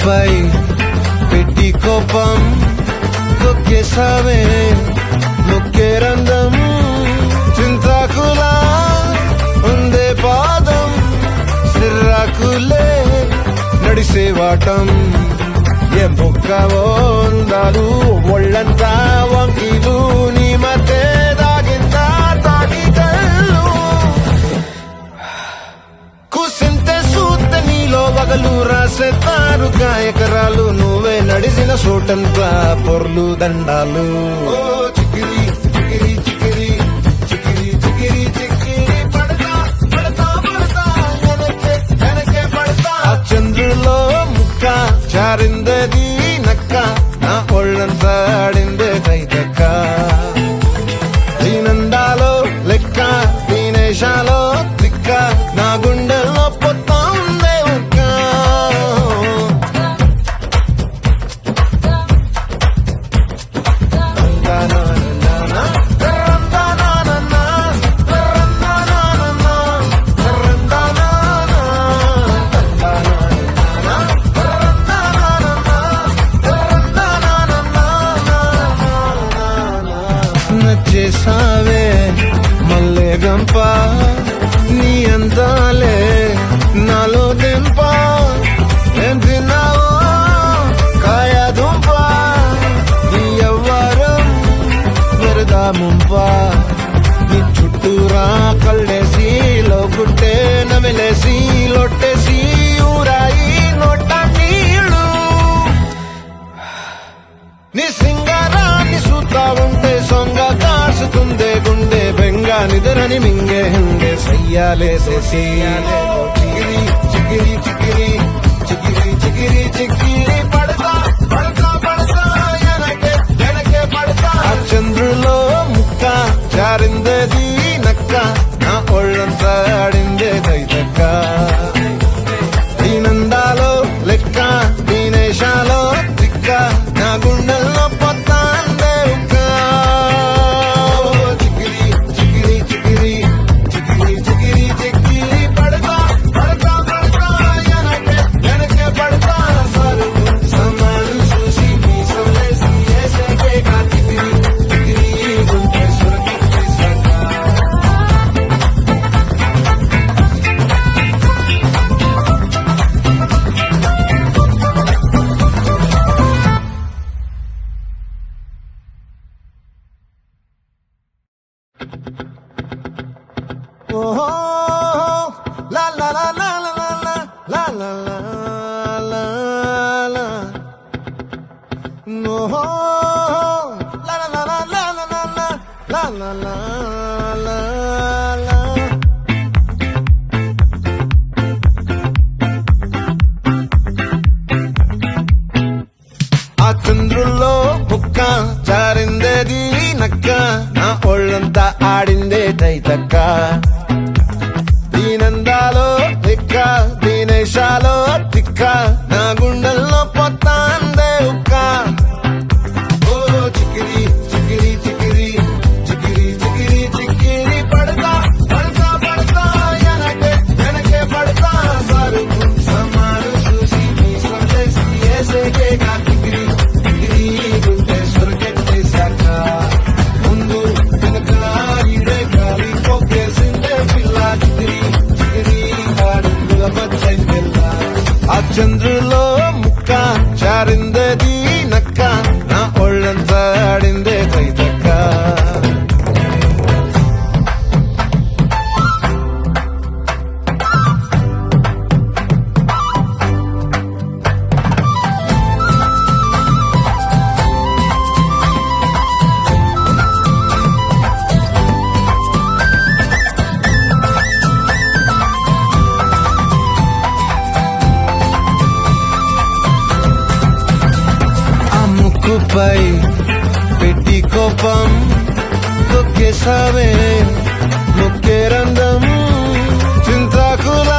ముక్కుపై పెట్టి కోపం తొక్కేసావే ముక్కే రంధం చింతాకులా ఉందే పాదం సిర్రాకులే నడిసేవాటం ఏ బొక్కవో అందాలు ఒళ్ళంతా వంకీలు నీ మధ్య దాగిందా తాటి కళ్ళు కుసింతే సూత్తే నీలో వగలు రాసేతారు గాయకరాలు నువ్వే నడిసిన చోటంతా పొర్లు దండాలు చికిరి చికిరి చికిరి చికిరి చికిరి చికిరి పడతా పడతా పడతా వెనకే పడతా చంద్రులో ముక్క చారిందది నక్క నా ఒళ్ళంతా ఆడిందే కైతక్క దీనందాలో లెక్క దీనేశాలో దిక్క నా గుండెల్లో పొత్తా ఉందే ఒక్క నచ్చేసావే మల్లె గంప నీ అందాలే నాలో దెంప ఏం తిన్నావో కాయ దుంప నీ ఎవ్వరం మెరదా ముంప నీ చుట్టూరా కళ్ళేసి లోకుట్టే నమిలేసి లొట్టేసి ఊరాయి నోట నీళ్ళు నీ సింగారాన్ని చూస్తా ఉంటే సొంగ కాసుతుందే గుండె బెంగ నిద్రని మింగే హంగే సయ్యాలేసేసి చిగిరి చిగిరి చిగిరి చిగిరి చిగిరి చిగిరి పడతా పడతా పడతా వెనకే పడతా చంద్రులో ముక్క జారిందది నక్క నా ఒళ్ళంతా ఆడిందే కైతక్క దీనందాలో లెక్క దీనేశాలో దిక్క నా గుండెల్లో పొత్తా అందే ఉక్క చికిరి చికిరి చికిరి చికిరి చికిరి చికిరి పడతా పడతా పడతా వెనకే పడతా సరుకు సమాలు చూసి మీసలేసి ఏసేకే చికిరి చికిరి గుంటే సురకెట్టేశాక ఓహో లా లా లా లా లా లా లా లా లా ఓహో లా లా లా లా లా లా లా లా లా ఆ చంద్రుల్లో బుక్క జారిందేది నక్క నా ఒళ్ళంతా ఆడిందే తైతక్క దీనందాలో దిక్క దీనేశాలో తిక్క నా గుండెల్లో పొత్తా అందే ఉక్క ఓ చికిరి చికిరి చికిరి చికిరి చికిరి చికిరి పడతా పడతా పడతా వెనకే పడతా సరుకు సమాలు చూసి మీసలేసి ఏసేకే చికిరి చికిరి గుంటే సురకెట్టేశాక ముందు వెనక ఇడే గాలి పోకేసిందే పిల్ల చికిరి చికిరి ఆడుగుల మచ్చైన పిల్ల ఆ చంద్రులో ముక్క చారిందది నక్క నా ఒళ్ళంతా ఆడిందే కైతక్క ముక్కుపై పెట్టి కోపం తొక్కేసావే ముక్కే రంధం చింతాకులా